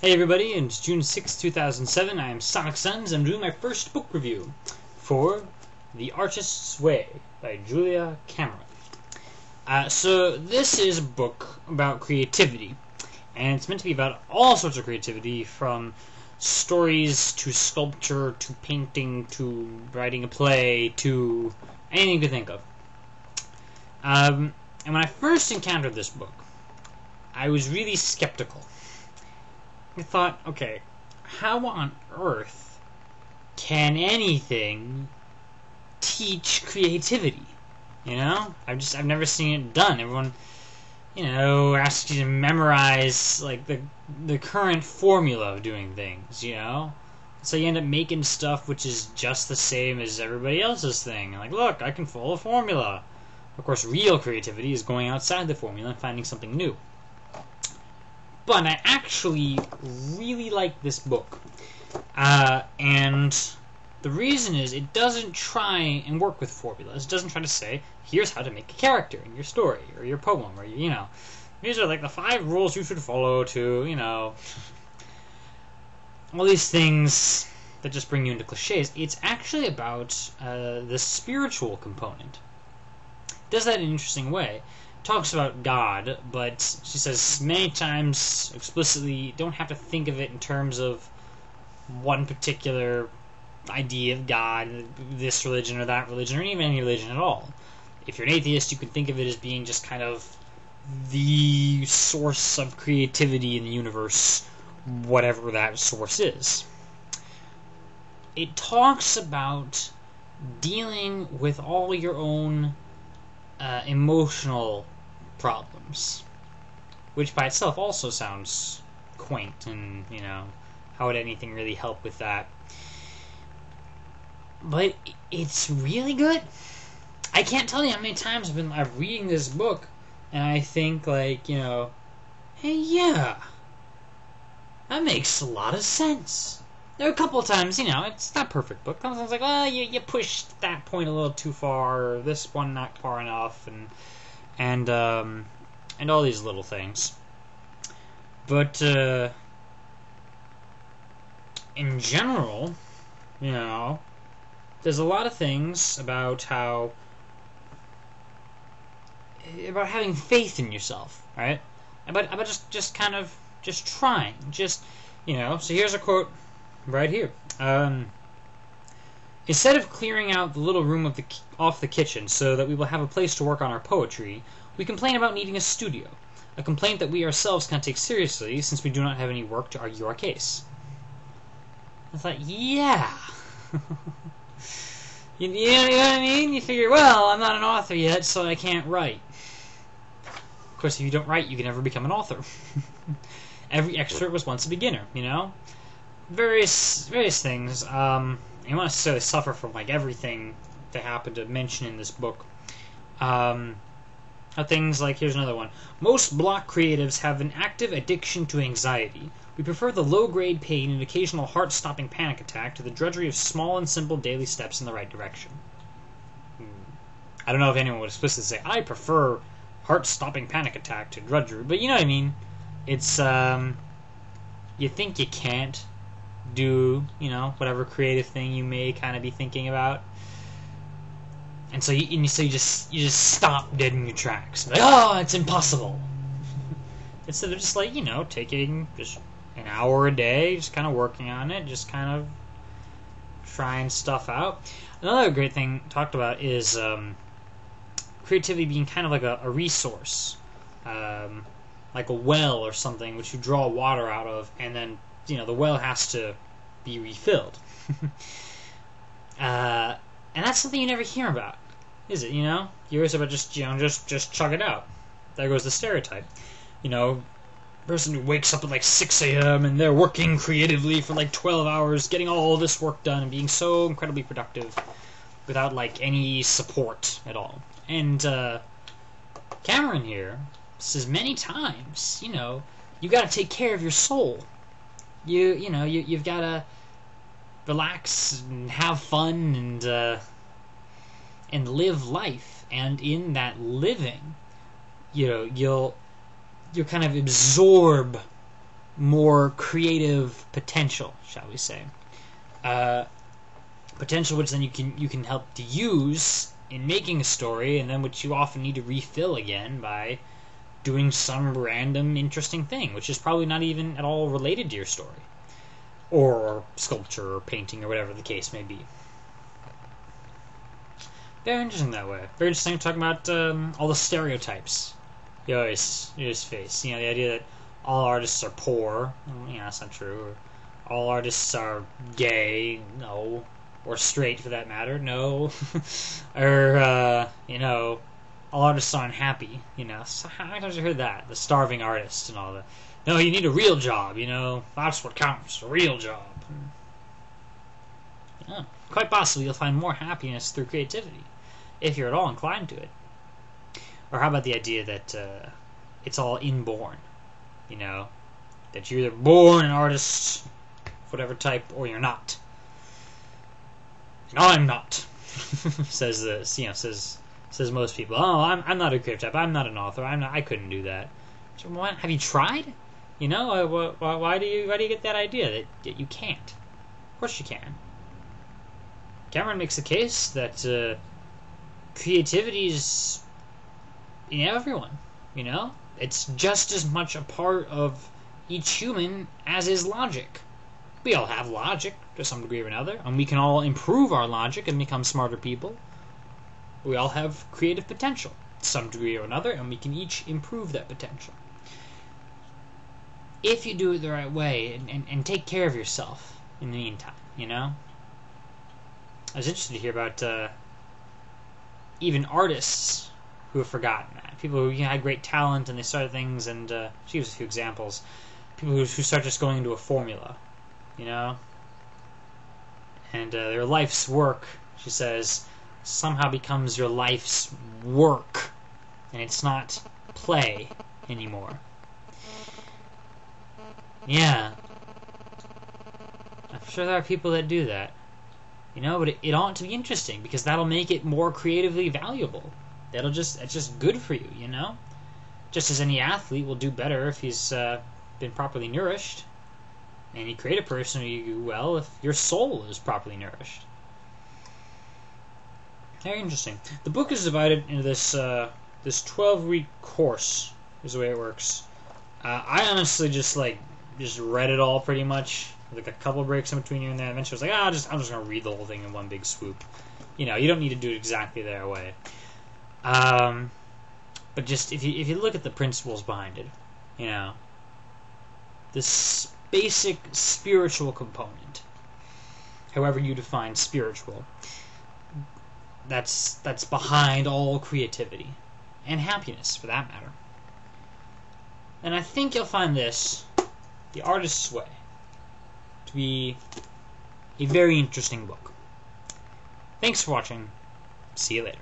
Hey everybody, it's June 6, 2007. I am Sonic Suns. I'm doing my first book review for The Artist's Way by Julia Cameron. So this is a book about creativity, and it's meant to be about all sorts of creativity, from stories to sculpture to painting to writing a play to anything you can think of. And when I first encountered this book, I was really skeptical. I thought, okay, how on earth can anything teach creativity? You know? I've never seen it done. Everyone, asks you to memorize, like, the current formula of doing things, So you end up making stuff which is just the same as everybody else's thing. Like, look, I can follow a formula. Of course, real creativity is going outside the formula and finding something new. But I actually really like this book. And the reason is it doesn't try and work with formulas. It doesn't try to say, here's how to make a character in your story or your poem, or, these are like the 5 rules you should follow to, all these things that just bring you into cliches. It's actually about the spiritual component. It does that in an interesting way. Talks about God, but she says many times explicitly you don't have to think of it in terms of one particular idea of God, this religion or that religion, or even any religion at all. If you're an atheist, you can think of it as being just kind of the source of creativity in the universe, whatever that source is. It talks about dealing with all your own emotional problems, which by itself also sounds quaint, and how would anything really help with that? But it's really good. I can't tell you how many times I've been reading this book and I think, like, hey, yeah, that makes a lot of sense. There are a couple of times, it's not a perfect book. Sometimes like, well, you pushed that point a little too far, or this one not far enough, and all these little things. But in general, there's a lot of things about having faith in yourself, right? About just kind of trying, so here's a quote right here. Instead of clearing out the little room off the kitchen so that we will have a place to work on our poetry, we complain about needing a studio, a complaint that we ourselves can't take seriously since we do not have any work to argue our case. I thought, yeah. you know what I mean? You figure, well, I'm not an author yet, so I can't write. Of course, if you don't write, you can never become an author. Every expert was once a beginner, Various things. You don't necessarily suffer from everything they happen to mention in this book. Things like, here's another one. Most block creatives have an active addiction to anxiety. We prefer the low-grade pain and occasional heart-stopping panic attack to the drudgery of small and simple daily steps in the right direction. I don't know if anyone would explicitly say, I prefer heart-stopping panic attack to drudgery, but you know what I mean. It's, you think you can't do, whatever creative thing you may kind of be thinking about. And so you just stop dead in your tracks. Like, oh, it's impossible. Instead of just taking just an hour a day, just kind of working on it, just kind of trying stuff out. Another great thing talked about is creativity being kind of like a resource, like a well or something, which you draw water out of, and then the well has to be refilled. And that's something you never hear about, is it? You hear about just chug it out. There goes the stereotype. Person who wakes up at 6 a.m. and they're working creatively for 12 hours, getting all this work done and being so incredibly productive without any support at all. And Cameron here says many times, you got to take care of your soul. You've got to relax and have fun and live life, and in that living, you'll kind of absorb more creative potential, shall we say. Potential which then you can help to use in making a story, and then which you often need to refill again by doing some random interesting thing, which is probably not even at all related to your story, or sculpture, or painting, or whatever the case may be. Very interesting that way. Very interesting talking about all the stereotypes you always face. You know, the idea that all artists are poor. You know, that's not true. Or all artists are gay. No. Or straight, for that matter. No. Or, you know, all artists are unhappy. You know, so how many times have you heard that? The starving artist and all that. No, you need a real job, you know. That's what counts. A real job. Yeah. Quite possibly you'll find more happiness through creativity, if you're at all inclined to it. Or how about the idea that it's all inborn? You know, that you're either born an artist, whatever type, or you're not. And I'm not, says most people. Oh, I'm not a creative type. I'm not an author. I couldn't do that. So, what, have you tried? You know, why do you get that idea that you can't? Of course you can. Cameron makes the case that creativity is in everyone, you know? It's just as much a part of each human as is logic. We all have logic to some degree or another, and we can all improve our logic and become smarter people. We all have creative potential to some degree or another, and we can each improve that potential. If you do it the right way and take care of yourself in the meantime, you know? I was interested to hear about even artists who have forgotten that. People who had great talent and they started things, and she gives a few examples. People who start just going into a formula, you know? And their life's work, she says, somehow becomes your life's work. And it's not play anymore. Yeah. I'm sure there are people that do that. You know, but it ought to be interesting, because that'll make it more creatively valuable. It's just good for you, you know? Just as any athlete will do better if he's been properly nourished. Any creative person will do well if your soul is properly nourished. Very interesting. The book is divided into this 12-week course, is the way it works. I honestly just read it all pretty much. Like a couple breaks in between here and there. Eventually I was like, I'm just going to read the whole thing in one big swoop. You know, you don't need to do it exactly that way. But just, if you look at the principles behind it, you know, this basic spiritual component, however you define spiritual, that's behind all creativity. And happiness, for that matter. And I think you'll find this, The Artist's Way, to be a very interesting book. Thanks for watching. See you later.